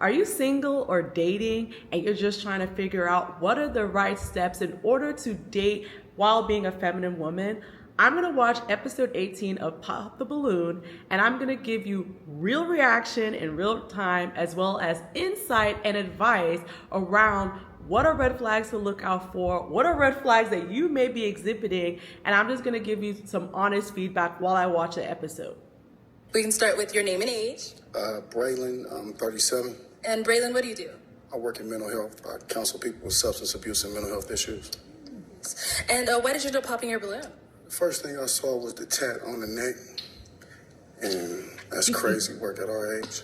Are you single or dating and you're just trying to figure out what are the right steps in order to date while being a feminine woman? I'm gonna watch episode 18 of Pop the Balloon, and I'm gonna give you real reaction in real time, as well as insight and advice around what are red flags to look out for, what are red flags that you may be exhibiting, and I'm just gonna give you some honest feedback while I watch the episode. We can start with your name and age. Braylon, I'm 37. And Braylon, what do you do? I work in mental health. I counsel people with substance abuse and mental health issues. And why did you end up popping your balloon? The first thing I saw was the tat on the neck, and that's crazy work at our age.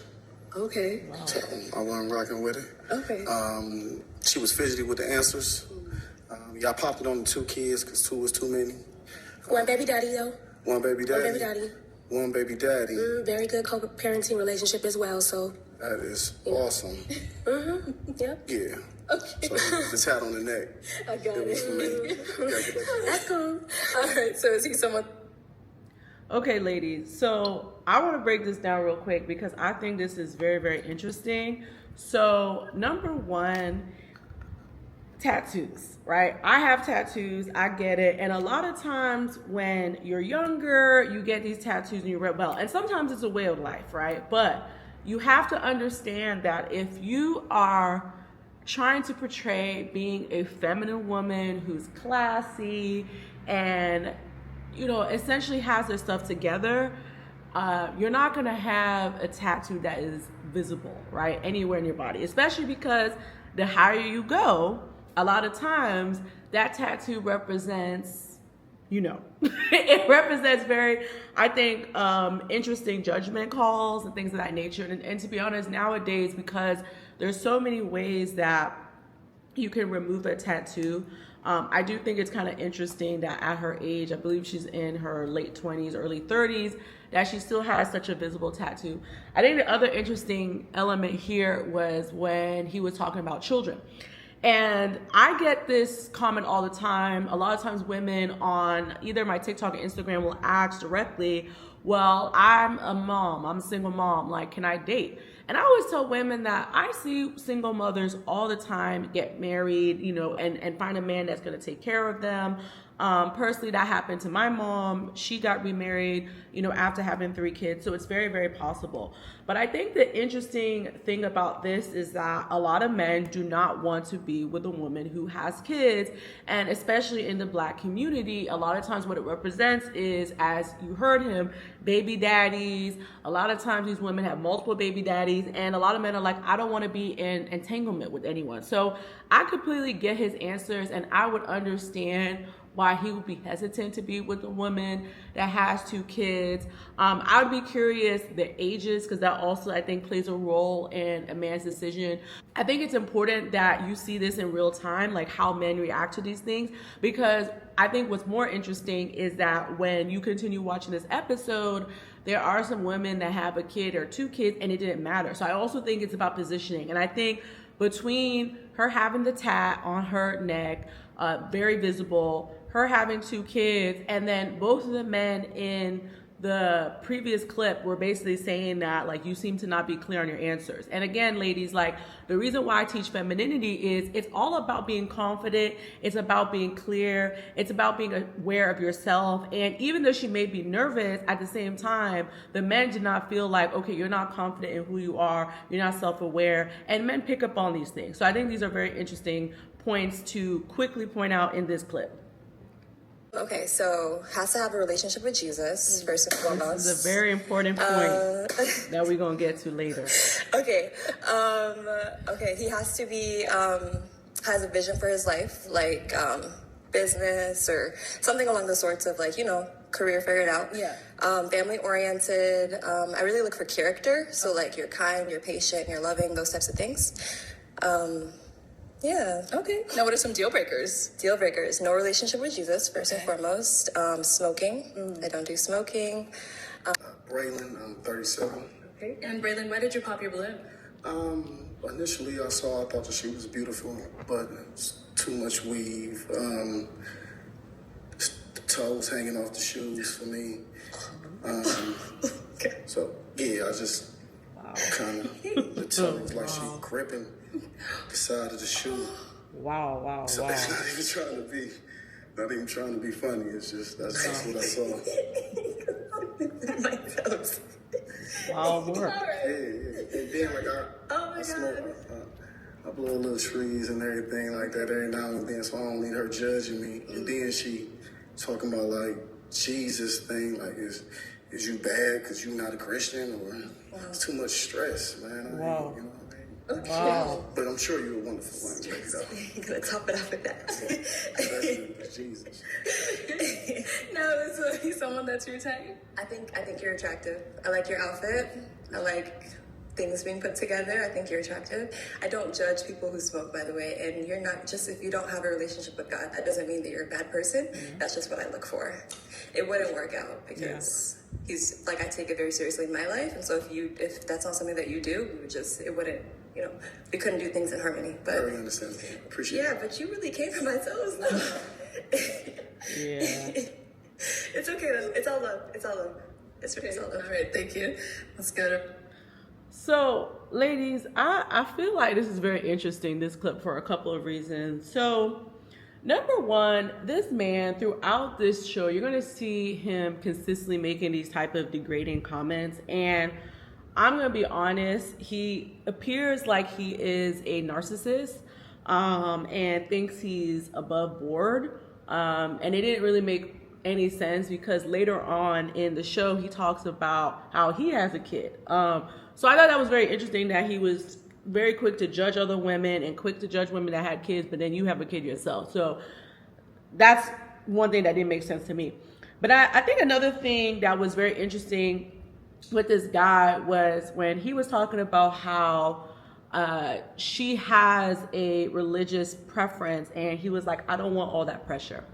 Okay. Wow. So I wasn't rocking with it. Okay. She was fidgety with the answers. I popped it on the 2 kids because 2 was too many. One baby daddy, though. One baby daddy. One baby daddy. One baby daddy. Very good co-parenting relationship as well, so. That is awesome. Yep. Yeah. Okay. So the tat on the neck. I got It was for me. That's cool. All right, so is he someone? Okay, ladies, so I want to break this down real quick because I think this is very, very interesting. So, number one, tattoos, right? I have tattoos, I get it. And a lot of times when you're younger, you get these tattoos and you rebel. And sometimes it's a way of life, right? But you have to understand that if you are trying to portray being a feminine woman who's classy and, you know, essentially has their stuff together, you're not gonna have a tattoo that is visible, right? Anywhere in your body, especially because the higher you go, a lot of times that tattoo represents, you know, it represents very, I think, interesting judgment calls and things of that nature. And to be honest, nowadays, because there's so many ways that you can remove a tattoo, I do think it's kind of interesting that at her age, I believe she's in her late 20s, early 30s, that she still has such a visible tattoo. I think the other interesting element here was when he was talking about children. And I get this comment all the time. A lot of times women on either my TikTok or Instagram will ask directly, well, I'm a mom, I'm a single mom, like, can I date? And I always tell women that I see single mothers all the time get married, you know, and find a man that's gonna take care of them. Personally, that happened to my mom. She got remarried, you know, after having 3 kids. So it's very, very possible. But I think the interesting thing about this is that a lot of men do not want to be with a woman who has kids. And especially in the Black community, a lot of times what it represents is, as you heard him, baby daddies. A lot of times these women have multiple baby daddies. And a lot of men are like, I don't want to be in entanglement with anyone. So I completely get his answers, and I would understand why he would be hesitant to be with a woman that has 2 kids. I would be curious the ages, because that also, I think, plays a role in a man's decision. I think it's important that you see this in real time, like how men react to these things, because I think what's more interesting is that when you continue watching this episode, there are some women that have a kid or 2 kids and it didn't matter. So I also think it's about positioning. And I think between her having the tat on her neck, very visible, her having 2 kids, and then both of the men in the previous clip were basically saying that, like, you seem to not be clear on your answers. And again, ladies, like, the reason why I teach femininity is it's all about being confident. It's about being clear. It's about being aware of yourself. And even though she may be nervous, at the same time, the men did not feel like, okay, you're not confident in who you are. You're not self-aware. And men pick up on these things. So I think these are very interesting points to quickly point out in this clip. Okay, so has to have a relationship with Jesus, first and foremost. This is a very important point that we're going to get to later. Okay, he has to be, has a vision for his life, like business or something along the sorts of, like, you know, career figured out. Yeah. Family oriented. I really look for character, so like you're kind, you're patient, you're loving, those types of things. Yeah. Okay. Now, what are some deal breakers? Deal breakers. No relationship with Jesus, first and foremost. Smoking. I don't do smoking. Braylon, I'm 37. Okay. And Braylon, why did you pop your balloon? Initially I thought that she was beautiful, but it's too much weave. The toes hanging off the shoes for me. Okay. So yeah, kind of the toes, like she gripping the side of the shoe. Wow. So it's not even trying to be funny. It's just that's just what I saw. My toes. Wow, work. Yeah. And then I smoke. I blow little trees and everything like that every now and then, so I don't need her judging me. And then she talking about like Jesus thing, like is you bad because you're not a Christian, or it's too much stress, man. Wow. You know what I mean? Okay. Wow. But I'm sure you're a wonderful woman. Check it out. You're gonna top it off with that. That's Jesus. No, is he someone that's your type? I think you're attractive. I like your outfit. I like things being put together. I think you're attractive. I don't judge people who smoke, by the way. And you're not just, if you don't have a relationship with God, that doesn't mean that you're a bad person. That's just what I look for. It wouldn't work out because he's like, I take it very seriously in my life. And so if that's not something that you do, it wouldn't, we couldn't do things in harmony. But Very understandable. Appreciate it. yeah, but you really came for my toes though. Yeah. It's okay though. It's all love. It's all love. It's all love. All right, thank you. Let's go to... So, ladies, I feel like this is very interesting, this clip, for a couple of reasons. So, number one, this man, throughout this show, you're going to see him consistently making these type of degrading comments. And I'm going to be honest, he appears like he is a narcissist and thinks he's above board. And it didn't really make any sense because later on in the show, he talks about how he has a kid. So I thought that was very interesting that he was very quick to judge other women and quick to judge women that had kids, but then you have a kid yourself. So that's one thing that didn't make sense to me. But I think another thing that was very interesting with this guy was when he was talking about how she has a religious preference, and he was like, I don't want all that pressure.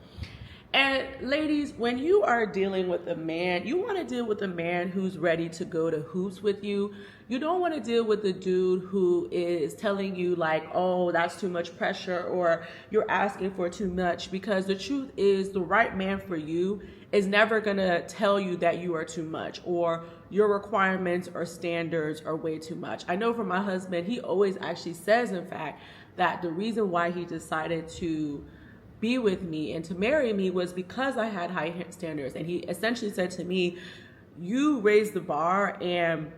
And ladies, when you are dealing with a man, you want to deal with a man who's ready to go to hoops with you. You don't want to deal with the dude who is telling you like, oh, that's too much pressure, or you're asking for too much, because the truth is the right man for you is never going to tell you that you are too much or your requirements or standards are way too much. I know for my husband, he always actually says, in fact, that the reason why he decided to be with me and to marry me was because I had high standards. And he essentially said to me, you raised the bar, and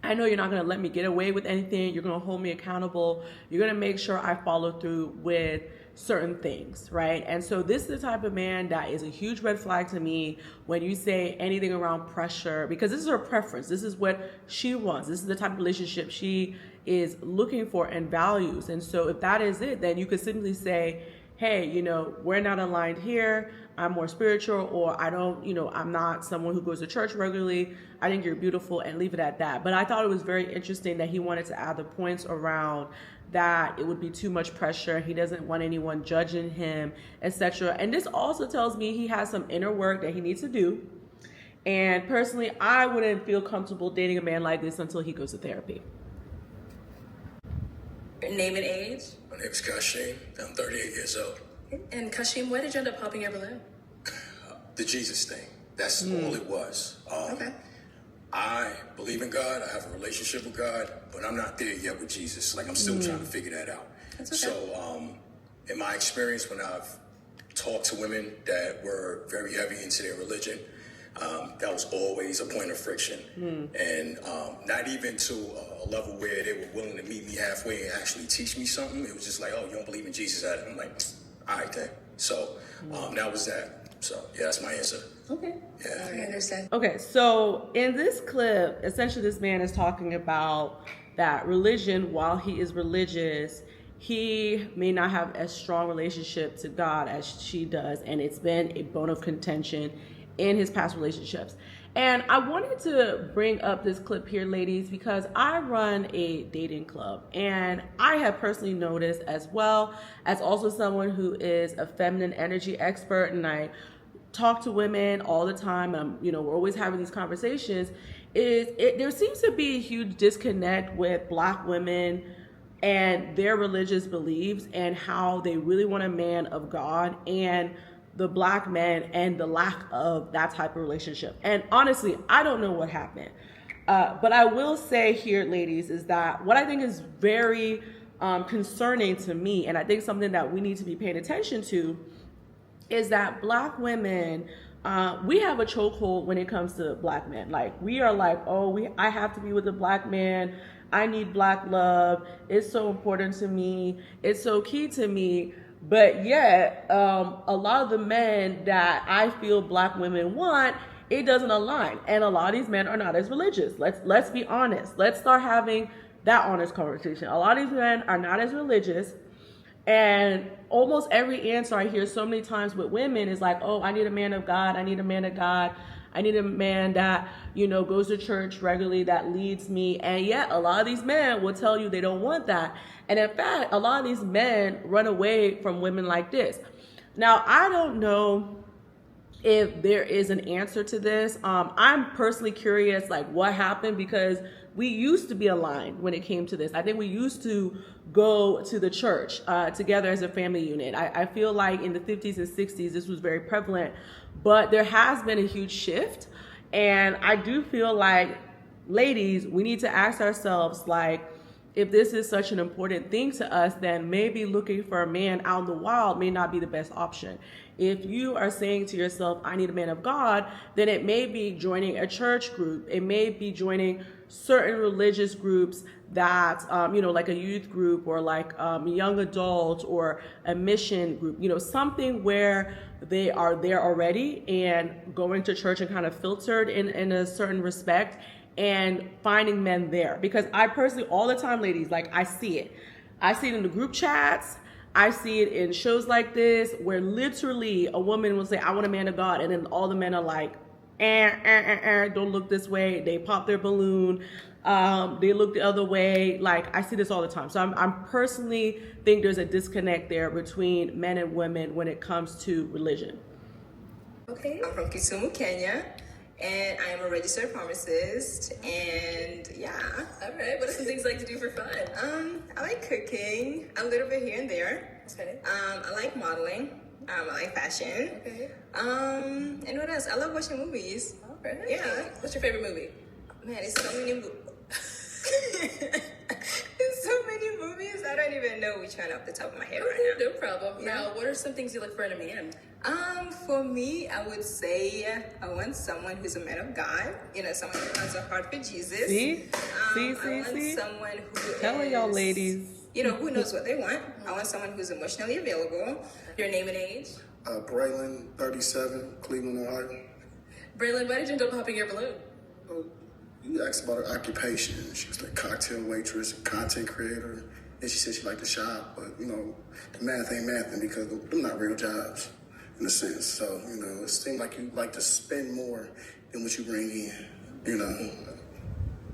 I know you're not going to let me get away with anything. You're going to hold me accountable. You're going to make sure I follow through with certain things, right? And so this is the type of man that is a huge red flag to me when you say anything around pressure, because this is her preference. This is what she wants. This is the type of relationship she is looking for and values. And so if that is it, then you could simply say, hey, we're not aligned here. I'm more spiritual, or I don't, I'm not someone who goes to church regularly. I think you're beautiful, and leave it at that. But I thought it was very interesting that he wanted to add the points around that it would be too much pressure. He doesn't want anyone judging him, etc. And this also tells me he has some inner work that he needs to do. And personally, I wouldn't feel comfortable dating a man like this until he goes to therapy. Name and age? My name is Kashim. I'm 38 years old. And Kashim, why did you end up popping your balloon? The Jesus thing. That's all it was. Okay. I believe in God. I have a relationship with God, but I'm not there yet with Jesus. Like, I'm still trying to figure that out. That's okay. So, in my experience, when I've talked to women that were very heavy into their religion, that was always a point of friction. And not even to a level where they were willing to meet me halfway and actually teach me something. It was just like, oh, you don't believe in Jesus? I'm like, all right, then. So that was that. So, yeah, that's my answer. Okay. Yeah. I understand. Okay, so in this clip, essentially this man is talking about that religion, while he is religious, he may not have as strong relationship to God as she does, and it's been a bone of contention in his past relationships. And I wanted to bring up this clip here, ladies, because I run a dating club, and I have personally noticed, as well as also someone who is a feminine energy expert, and I talk to women all the time, we're always having these conversations, there seems to be a huge disconnect with Black women and their religious beliefs and how they really want a man of God, and the Black men and the lack of that type of relationship. And honestly, I don't know what happened. But I will say here, ladies, is that what I think is very concerning to me, and I think something that we need to be paying attention to, is that Black women, we have a chokehold when it comes to Black men. Like, we are like, I have to be with a Black man. I need Black love. It's so important to me. It's so key to me. But yet, a lot of the men that I feel Black women want, it doesn't align. And a lot of these men are not as religious. Let's be honest. Let's start having that honest conversation. A lot of these men are not as religious. And almost every answer I hear so many times with women is like, I need a man of God. I need a man of God. I need a man that, goes to church regularly, that leads me. And yet a lot of these men will tell you they don't want that. And in fact, a lot of these men run away from women like this. Now, I don't know if there is an answer to this. I'm personally curious, like, what happened, because we used to be aligned when it came to this. I think we used to go to the church together as a family unit. I feel like in the 50s and 60s, this was very prevalent, but there has been a huge shift. And I do feel like, ladies, we need to ask ourselves, like, if this is such an important thing to us, then maybe looking for a man out in the wild may not be the best option. If you are saying to yourself, I need a man of God, then it may be joining a church group. It may be joining certain religious groups that, like a youth group, or like young adult, or a mission group, something where they are there already and going to church and kind of filtered in a certain respect, and finding men there. Because I personally, all the time, ladies, like, I see it in the group chats. I see it in shows like this, where literally a woman will say, I want a man of God. And then all the men are like, don't look this way. They pop their balloon. They look the other way. Like, I see this all the time. So I'm personally think there's a disconnect there between men and women when it comes to religion. Okay, I'm from Kisumu, Kenya. And I am a registered pharmacist, and yeah. All right, what are some things you like to do for fun? I like cooking, a little bit here and there. Okay. I like modeling. I like fashion. Okay. And what else? I love watching movies. All right. Yeah. What's your favorite movie? Man, there's so many there's so many movies, I don't even know which one off the top of my head right now. No problem. Yeah. Now, what are some things you look for in a man? For me, I would say I want someone who's a man of God. Someone who has a heart for Jesus. See? I want someone who Telling y'all, ladies. Who knows what they want. I want someone who's emotionally available. Your name and age? Braylon, 37, Cleveland, Ohio. Braylon, why did you end up popping your balloon? You asked about her occupation. She was like cocktail waitress, content creator. And she said she liked to shop, but the math ain't mathing, because them not real jobs in a sense. So, it seemed like you like to spend more than what you bring in,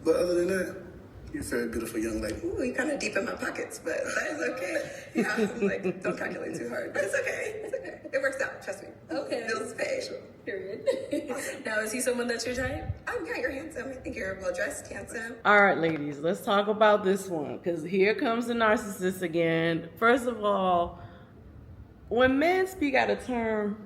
But other than that, you're a very beautiful young lady. Ooh, you're kind of deep in my pockets, but that is okay. Yeah, I'm like, don't calculate too hard. But it's okay. It's okay. It works out, trust me. Okay. Bills paid. Period. Now, is he someone that's your type? Yeah, you're handsome. I think you're well-dressed, handsome. All right, ladies, let's talk about this one, because here comes the narcissist again. First of all, when men speak out of term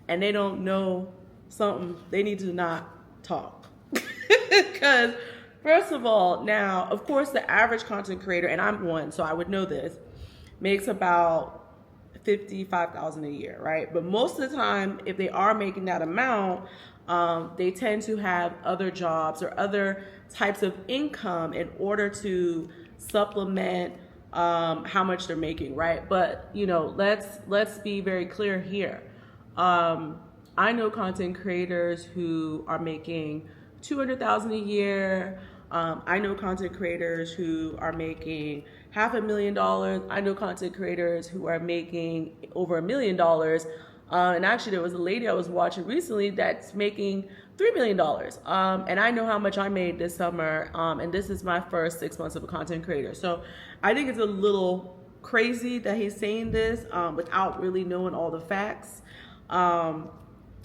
and they don't know something, they need to not talk. Because, first of all, now, of course, the average content creator, and I'm one, so I would know this, makes about $55,000 a year, right? But most of the time, if they are making that amount, they tend to have other jobs or other types of income in order to supplement how much they're making, right? But let's be very clear here. I know content creators who are making $200,000 a year. I know content creators who are making $500,000. I know content creators who are making over $1 million. And actually, there was a lady I was watching recently that's making $3 million. And I know how much I made this summer. And this is my first 6 months of a content creator. So I think it's a little crazy that he's saying this without really knowing all the facts.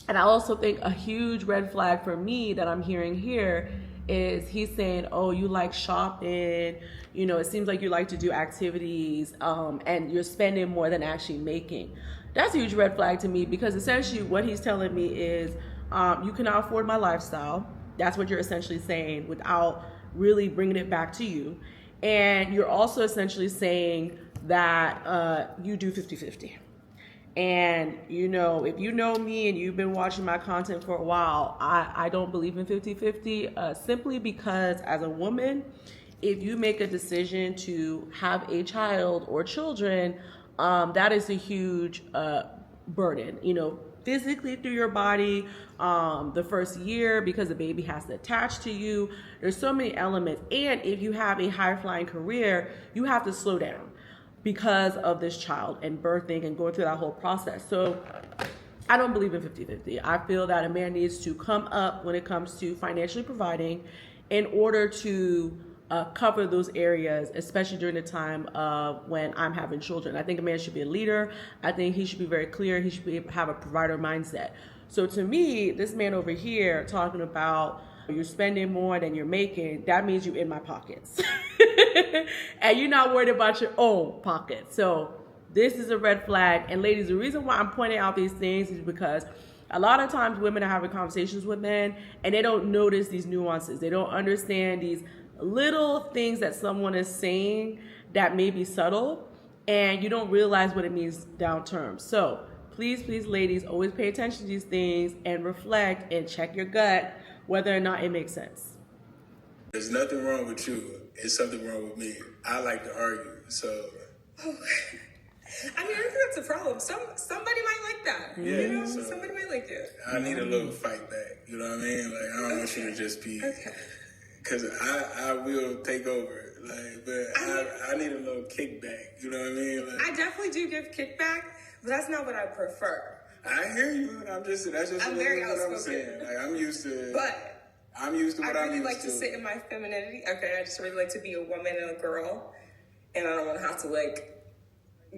And I also think a huge red flag for me that I'm hearing here is he's saying, oh, you like shopping, it seems like you like to do activities, and you're spending more than actually making. That's a huge red flag to me, because essentially what he's telling me is, you cannot afford my lifestyle. That's what you're essentially saying without really bringing it back to you. And you're also essentially saying that you do 50-50. And, you know, if you know me and you've been watching my content for a while, I don't believe in 50-50, simply because as a woman, if you make a decision to have a child or children, that is a huge burden, you know, physically through your body, the first year, because the baby has to attach to you. There's so many elements. And if you have a high flying career, you have to slow down because of this child and birthing and going through that whole process. So I don't believe in 50-50. I feel that a man needs to come up when it comes to financially providing in order to cover those areas, especially during the time of when I'm having children. I think a man should be a leader. I think he should be very clear. He should have a provider mindset. So to me, this man over here talking about you're spending more than you're making, that means you're in my pockets. And you're not worried about your own pockets. So this is a red flag. And ladies, the reason why I'm pointing out these things is because a lot of times women are having conversations with men and they don't notice these nuances. They don't understand these little things that someone is saying that may be subtle, and you don't realize what it means down term. So please, ladies, always pay attention to these things and reflect and check your gut whether or not it makes sense. There's nothing wrong with you. It's something wrong with me. I like to argue, so. I mean, I think that's a problem. Somebody might like that. Yeah, you know, so somebody might like it. I need a little fight back. You know what I mean? Like, I don't want you to just be. Okay. Because I will take over. Like, but I need a little kickback. You know what I mean? Like, I definitely do give kickback, but that's not what I prefer. I hear you. That's just I'm very what I'm outspoken. saying. Like, I'm used to. But I'm used to what I'm really used like to sit in my femininity. Okay, I just really like to be a woman and a girl, and I don't want to have to like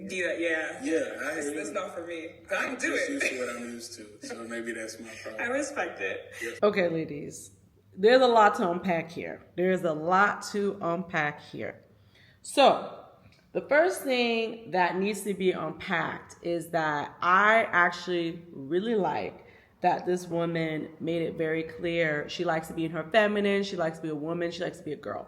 be that. Yeah, Yeah, I hear you. That's not for me. But I can do just it. used to what I'm used to, so maybe that's my problem. I respect it. Okay, ladies, there's a lot to unpack here. There's a lot to unpack here. So the first thing that needs to be unpacked is that I actually really like that this woman made it very clear she likes to be in her feminine, she likes to be a woman, she likes to be a girl.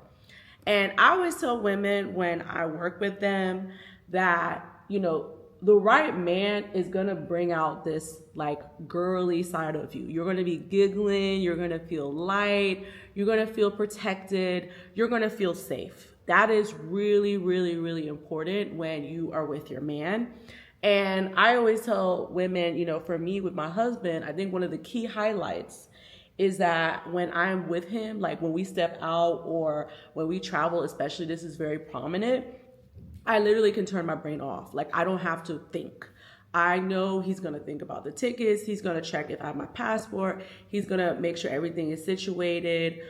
And I always tell women when I work with them that, you know, the right man is gonna bring out this like girly side of you. You're gonna be giggling, you're gonna feel light, you're gonna feel protected, you're gonna feel safe. That is really, really, really important when you are with your man. And I always tell women, you know, for me with my husband, I think one of the key highlights is that when I'm with him, like when we step out or when we travel, especially, this is very prominent, I literally can turn my brain off. Like, I don't have to think. I know he's going to think about the tickets. He's going to check if I have my passport. He's going to make sure everything is situated.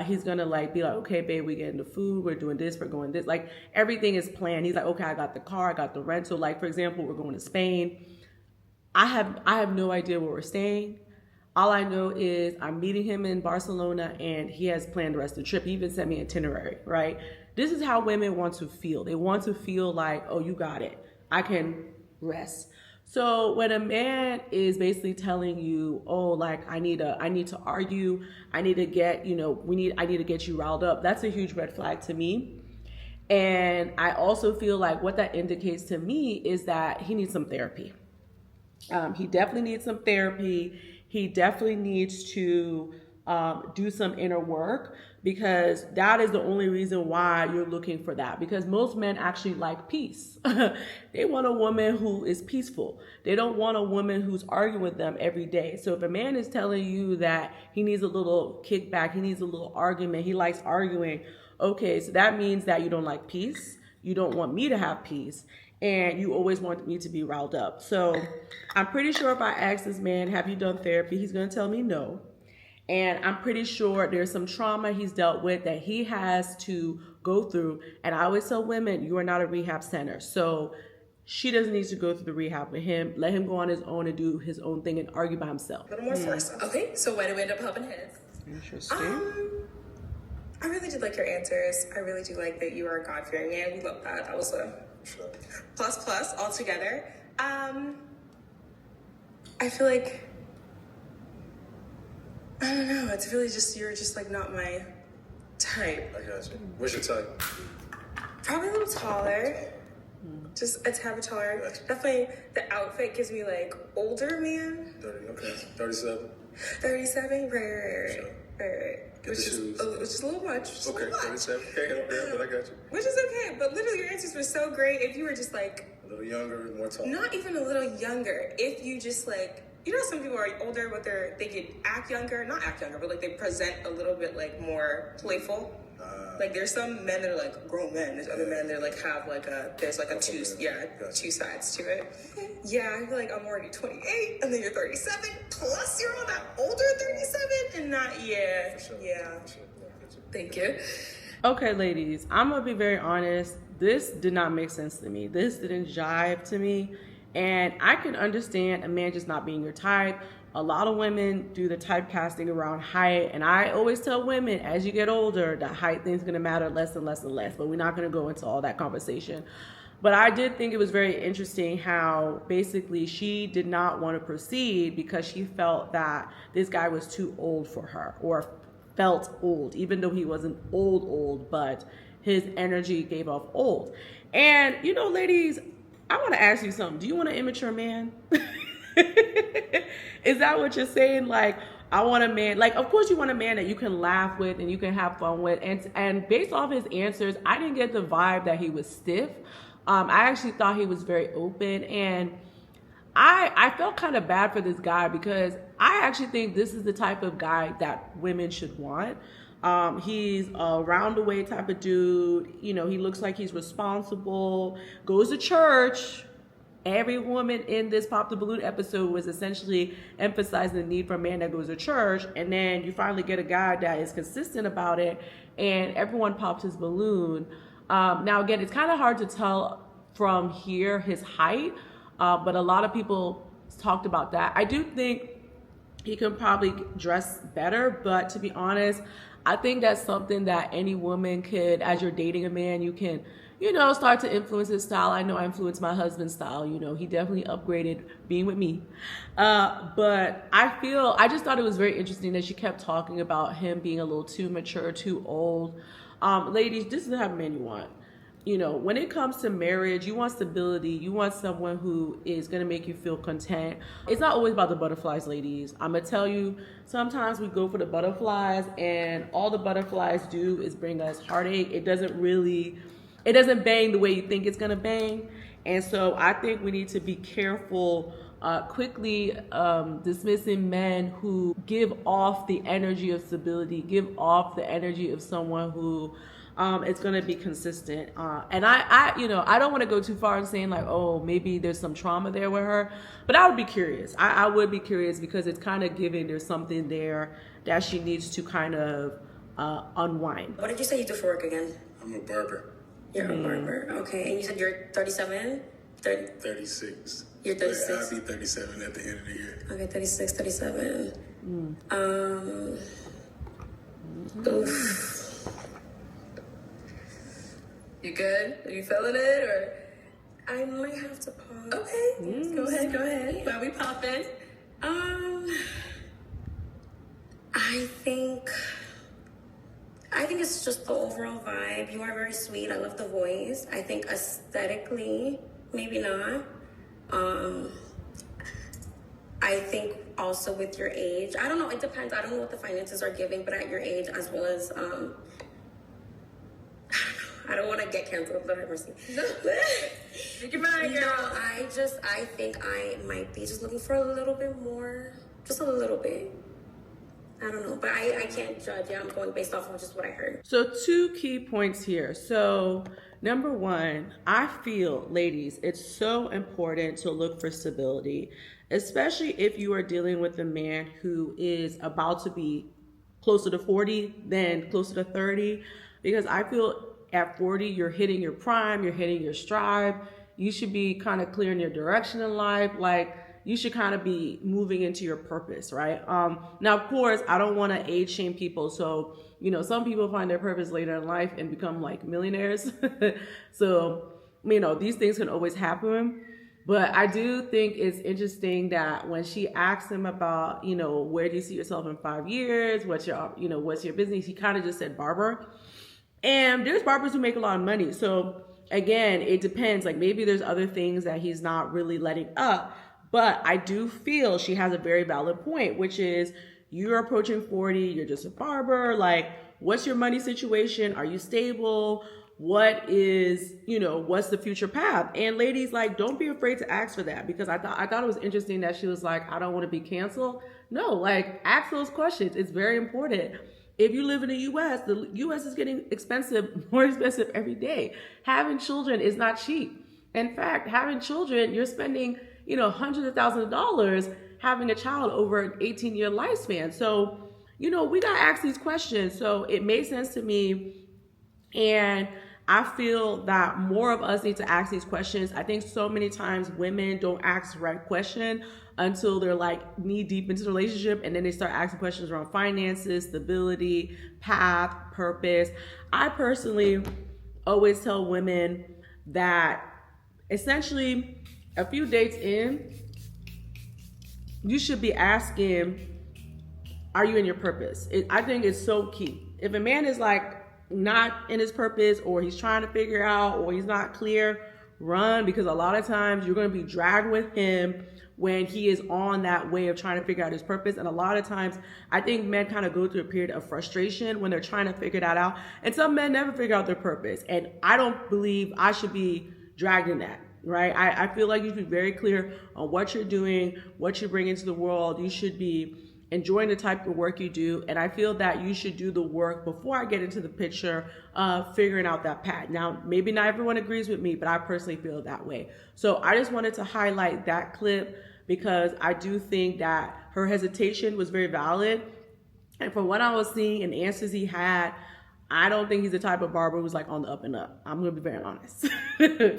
He's going to like be like, okay, babe, we getting the food. We're doing this. We're going this. Like, everything is planned. He's like, okay, I got the car. I got the rental. Like, for example, we're going to Spain. I have no idea where we're staying. All I know is I'm meeting him in Barcelona and he has planned the rest of the trip. He even sent me an itinerary, right? This is how women want to feel. They want to feel like, oh, you got it. I can rest. So when a man is basically telling you, oh, like I need to argue, I need to get, you know, I need to get you riled up, that's a huge red flag to me. And I also feel like what that indicates to me is that he needs some therapy. He definitely needs some therapy. He definitely needs to do some inner work, because that is the only reason why you're looking for that. Because most men actually like peace. They want a woman who is peaceful. They don't want a woman who's arguing with them every day. So if a man is telling you that he needs a little kickback, he needs a little argument, he likes arguing, okay, so that means that you don't like peace. You don't want me to have peace. And you always want me to be riled up. So I'm pretty sure if I ask this man, have you done therapy? He's going to tell me no. And I'm pretty sure there's some trauma he's dealt with that he has to go through. And I always tell women, you are not a rehab center. So she doesn't need to go through the rehab with him. Let him go on his own and do his own thing and argue by himself. A little more force. Okay, so why do we end up helping heads? Interesting. I really did like your answers. I really do like that you are a God-fearing man. We love that. That was a plus altogether. I feel like I don't know. It's really just, you're just like not my type. I got you. What's your type? Probably a little taller. Just a tad bit taller. Gotcha. Definitely the outfit gives me like older man. 30, okay. 37? 37? Right. Get Which the shoes. is a little much. Just a Okay, little much. 37. Okay, okay, but I got you. Which is okay, but literally your answers were so great. If you were just like, A little younger, more tall. not even a little younger, if you just like, you know, some people are older, but they could act younger, not act younger, but like they present a little bit like more playful. Like there's some men that are like grown men. There's other men that like have like there's like two sides to it. Yeah, I feel like I'm already 28, and then you're 37, plus you're on that older 37, and not For sure. yeah. For sure. Thank you. Okay, ladies, I'm gonna be very honest. This did not make sense to me. This didn't jive to me. And I can understand a man just not being your type. A lot of women do the typecasting around height. And I always tell women, as you get older, the height thing's gonna matter less and less and less. But we're not gonna go into all that conversation. But I did think it was very interesting how basically she did not want to proceed because she felt that this guy was too old for her, or felt old, even though he wasn't old, but his energy gave off old. And, you know, ladies, I want to ask you something. Do you want an immature man? Is that what you're saying? Like, I want a man, like, of course you want a man that you can laugh with and you can have fun with. And based off his answers, I didn't get the vibe that he was stiff. I actually thought he was very open, and I felt kind of bad for this guy because I actually think this is the type of guy that women should want. He's a round-the-way type of dude. You know, he looks like he's responsible, goes to church. Every woman in this Pop the Balloon episode was essentially emphasizing the need for a man that goes to church. And then you finally get a guy that is consistent about it, and everyone pops his balloon. Now, again, it's kind of hard to tell from here his height, but a lot of people talked about that. I do think he can probably dress better, but to be honest, I think that's something that any woman could, as you're dating a man, you can, you know, start to influence his style. I know I influenced my husband's style. You know, he definitely upgraded being with me. But I just thought it was very interesting that she kept talking about him being a little too mature, too old. Ladies, this is the type of man you want. You know, when it comes to marriage, you want stability. You want someone who is going to make you feel content. It's not always about the butterflies, ladies. I'm going to tell you, sometimes we go for the butterflies and all the butterflies do is bring us heartache. It doesn't bang the way you think it's going to bang. And so I think we need to be careful quickly dismissing men who give off the energy of stability, give off the energy of someone who it's going to be consistent. And I don't want to go too far in saying like, oh, maybe there's some trauma there with her, but I would be curious. I would be curious because it's kind of giving there's something there that she needs to kind of unwind. What did you say you do for work again? I'm a barber. You're a barber. Okay. And you said you're 37? 36. You're 36? But I'll be 37 at the end of the year. Okay, 36, 37. Oof. You good? Are you feeling it, or? I might have to pause. Okay. Go ahead. While we popping. I think it's just the overall vibe. You are very sweet. I love the voice. I think aesthetically, maybe not. I think also with your age, I don't know, it depends. I don't know what the finances are giving, but at your age, as well as, I don't want to get canceled, Lord have mercy. You're mine, girl. I think I might be just looking for a little bit more, just a little bit. I don't know, but I can't judge. Yeah, I'm going based off of just what I heard. So 2 key points here. So number 1, I feel, ladies, it's so important to look for stability, especially if you are dealing with a man who is about to be closer to 40 than closer to 30, because I feel at 40, you're hitting your prime, you're hitting your stride. You should be kind of clear in your direction in life. Like, you should kind of be moving into your purpose, right? Now, of course, I don't want to age shame people. So, you know, some people find their purpose later in life and become like millionaires. So, you know, these things can always happen. But I do think it's interesting that when she asked him about, where do you see yourself in 5 years? What's your business? He kind of just said barber. And there's barbers who make a lot of money. So again, it depends. Like maybe there's other things that he's not really letting up. But I do feel she has a very valid point, which is you're approaching 40, you're just a barber. Like, what's your money situation? Are you stable? What is, what's the future path? And ladies, like, don't be afraid to ask for that, because I thought it was interesting that she was like, I don't want to be canceled. No, like, ask those questions. It's very important. If you live in the US is getting more expensive every day. Having children is not cheap. In fact, having children, you're spending, hundreds of thousands of dollars having a child over an 18-year lifespan. So, we got to ask these questions. So it made sense to me. And I feel that more of us need to ask these questions. I think so many times women don't ask the right question until they're like knee deep into the relationship, and then they start asking questions around finances, stability, path, purpose. I personally always tell women that essentially a few dates in, you should be asking, are you in your purpose? I think it's so key. If a man is like not in his purpose, or he's trying to figure out, or he's not clear, run, because a lot of times you're going to be dragged with him when he is on that way of trying to figure out his purpose. And a lot of times I think men kind of go through a period of frustration when they're trying to figure that out. And some men never figure out their purpose. And I don't believe I should be dragged in that, right? I feel like you should be very clear on what you're doing, what you bring into the world. You should be enjoying the type of work you do. And I feel that you should do the work before I get into the picture of figuring out that path. Now, maybe not everyone agrees with me, but I personally feel that way. So I just wanted to highlight that clip because I do think that her hesitation was very valid. And from what I was seeing and answers he had, I don't think he's the type of barber who's like on the up and up. I'm going to be very honest.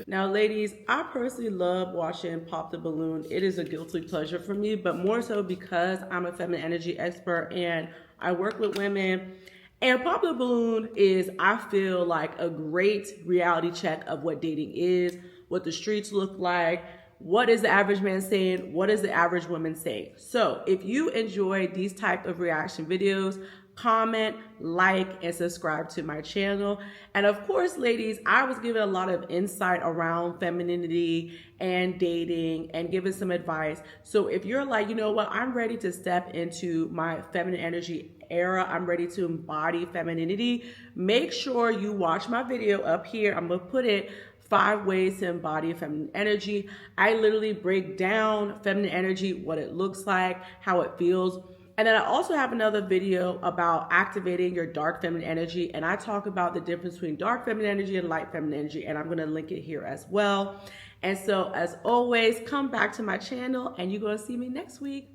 Now, ladies, I personally love watching Pop the Balloon. It is a guilty pleasure for me, but more so because I'm a feminine energy expert and I work with women. And Pop the Balloon is, I feel like, a great reality check of what dating is, what the streets look like, what is the average man saying, what is the average woman saying. So if you enjoy these type of reaction videos, comment, like, and subscribe to my channel. And of course, ladies, I was given a lot of insight around femininity and dating and giving some advice. So if you're like, you know what, I'm ready to step into my feminine energy era, I'm ready to embody femininity, make sure you watch my video up here. I'm gonna put it 5 ways to embody feminine energy. I literally break down feminine energy, what it looks like, how it feels. And then I also have another video about activating your dark feminine energy. And I talk about the difference between dark feminine energy and light feminine energy. And I'm going to link it here as well. And so as always, come back to my channel and you're going to see me next week.